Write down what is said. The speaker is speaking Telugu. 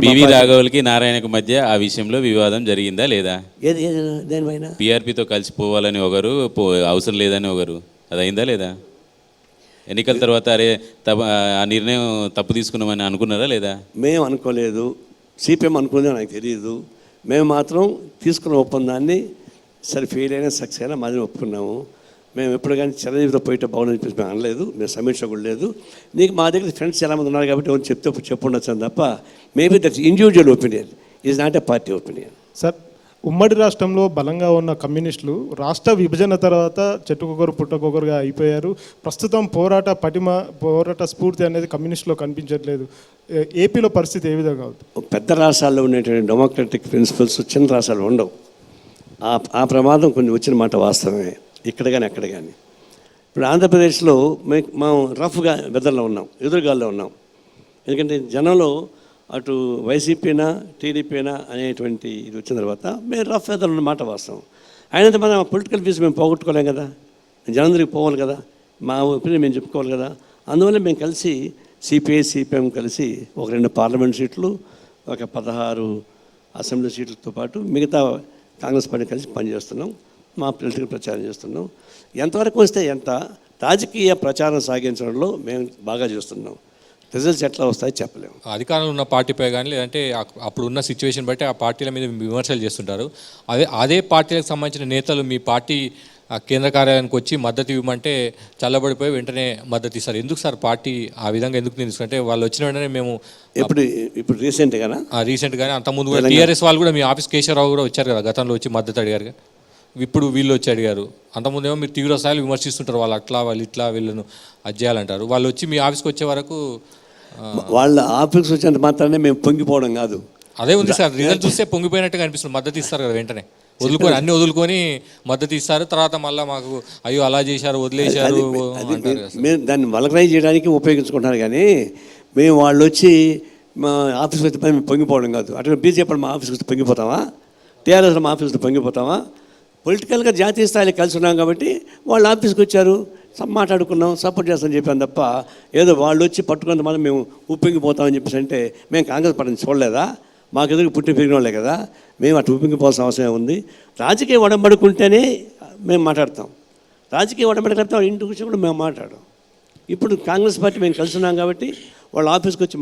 పివి రాఘవులకి నారాయణకు మధ్య ఆ విషయంలో వివాదం జరిగిందా లేదా? ఏది దేనిపైన? పిఆర్పితో కలిసిపోవాలని ఒకరు, అవసరం లేదని ఒకరు, అది అయిందా లేదా? ఎన్నికల తర్వాత అరే ఆ నిర్ణయం తప్పు తీసుకున్నామని అనుకున్నారా లేదా? మేము అనుకోలేదు, సిపిఎం అనుకుందో నాకు తెలియదు. మేము మాత్రం తీసుకున్న ఒప్పందాన్ని సరే ఫెయిల్ అయినా సక్సెస్ అయినా మాది ఒప్పుకున్నాము. మేము ఎప్పుడు కానీ చిరంజీవితో పోయితే బాగుందని చెప్పేసి మేము అనలేదు, మేము సమీక్ష కూడా లేదు. నీకు మా దగ్గర ఫ్రెండ్స్ చాలామంది ఉన్నారు కాబట్టి ఎవరు చెప్పుండొచ్చు అని తప్ప maybe that's individual opinion, is not a party opinion. Sir, ఉమ్మడి రాష్ట్రంలో బలంగా ఉన్న కమ్యూనిస్టులు రాష్ట్ర విభజన తర్వాత చెట్టుకొకరు పుట్టకొకరుగా అయిపోయారు. ప్రస్తుతం పోరాట స్ఫూర్తి అనేది కమ్యూనిస్టులో కనిపించట్లేదు. ఏపీలో పరిస్థితి ఏ విధంగా అవుతుంది? పెద్ద రాష్ట్రాల్లో ఉండేటువంటి డెమోక్రటిక్ ప్రిన్సిపల్స్ చిన్న రాష్ట్రాలు ఉండవు. ఆ ప్రమాదం కొన్ని వచ్చిన మాట వాస్తవమే, ఇక్కడ కానీ అక్కడ కానీ. ఇప్పుడు ఆంధ్రప్రదేశ్లో మేము రఫ్గా వెదర్లో ఉన్నాం, ఎదురుగాల్లో ఉన్నాం. ఎందుకంటే జనంలో అటు వైసీపీనా టీడీపీనా అనేటువంటి ఇది వచ్చిన తర్వాత మేము రఫ్ వెదర్లో ఉన్న మాట వాస్తవం. అయినంత మనం పొలిటికల్ వ్యూస్ మేము పోగొట్టుకోలేం కదా, జనం దగ్గరికి పోవాలి కదా, మా ఒపీనియన్ మేము చెప్పుకోవాలి కదా. అందువల్ల మేము కలిసి సిపిఐ సిపిఎం కలిసి ఒక 2 పార్లమెంట్ సీట్లు, ఒక 16 అసెంబ్లీ సీట్లతో పాటు మిగతా కాంగ్రెస్ పార్టీ కలిసి పనిచేస్తున్నాం, మా పొలిటికల్ ప్రచారం చేస్తున్నాం. ఎంతవరకు వస్తే ఎంత రాజకీయ ప్రచారం సాగించడంలో మేము బాగా చేస్తున్నాం. రిజల్ట్స్ ఎట్లా వస్తాయో చెప్పలేము. అధికారంలో ఉన్న పార్టీపై కానీ లేదంటే అప్పుడు ఉన్న సిచ్యువేషన్ బట్టి ఆ పార్టీల మీద విమర్శలు చేస్తుంటారు. అదే పార్టీలకు సంబంధించిన నేతలు మీ పార్టీ కేంద్ర కార్యాలయానికి వచ్చి మద్దతు ఇవ్వమంటే చల్లబడిపోయి వెంటనే మద్దతు ఇస్తారు. ఎందుకు సార్ పార్టీ ఆ విధంగా ఎందుకు తీసుకుంటే వాళ్ళు వచ్చిన వెంటనే మేము ఇప్పుడు రీసెంట్గానే అంతకుముందు కూడా టీఆర్ఎస్ వాళ్ళు కూడా మీ ఆఫీస్ కేశవరావు కూడా వచ్చారు కదా, గతంలో వచ్చి మద్దతు అడిగారు. ఇప్పుడు వీళ్ళు వచ్చి అడిగారు. అంతకుముందేమో మీరు తీవ్ర స్థాయిలో విమర్శిస్తుంటారు, వాళ్ళు అట్లా వాళ్ళు ఇట్లా వీళ్ళను అది చేయాలంటారు. వాళ్ళు వచ్చి మీ ఆఫీస్కి వచ్చే వరకు వాళ్ళ ఆఫీస్కి వచ్చేంత మాత్రమే మేము పొంగిపోవడం కాదు. అదే ఉంది సార్, రిజల్ట్ చూస్తే పొంగిపోయినట్టుగా అనిపిస్తుంది. మద్దతు ఇస్తారు కదా, వెంటనే అన్ని వదులుకొని మద్దతు ఇస్తారు. తర్వాత మళ్ళీ మాకు అయ్యో అలా చేశారు వదిలేశారు మేము దాన్ని వలకరైజ్ చేయడానికి ఉపయోగించుకుంటున్నారు. కానీ మేము వాళ్ళు వచ్చి మా ఆఫీస్కి వచ్చి మేము పొంగిపోవడం కాదు. అటు బీజేపీ మా ఆఫీస్కి వచ్చి పొంగిపోతామా, టీఆర్ఎస్ మా ఆఫీస్కి పొంగిపోతామా? పొలిటికల్గా జాతీయ స్థాయిలో కలిసి ఉన్నాం కాబట్టి వాళ్ళు ఆఫీస్కి వచ్చారు, మాట్లాడుకున్నాం, సపోర్ట్ చేస్తామని చెప్పాను తప్ప ఏదో వాళ్ళు వచ్చి పట్టుకున్నంత మనం మేము ఉప్పొంగిపోతామని చెప్పేసి అంటే మేము కాంగ్రెస్ పార్టీని చూడలేదా? మాకు ఎదురు పుట్టి పెరిగిన వాళ్ళే కదా, మేము అటు ఉప్పొంగిపోవాల్సిన అవసరం ఉంది. రాజకీయ ఒడంబడుకుంటేనే మేము మాట్లాడతాం, రాజకీయ ఒడంబడితే ఇంటి విషయం కూడా మేము మాట్లాడాం. ఇప్పుడు కాంగ్రెస్ పార్టీ మేము కలిసి ఉన్నాం కాబట్టి వాళ్ళ ఆఫీస్కి వచ్చి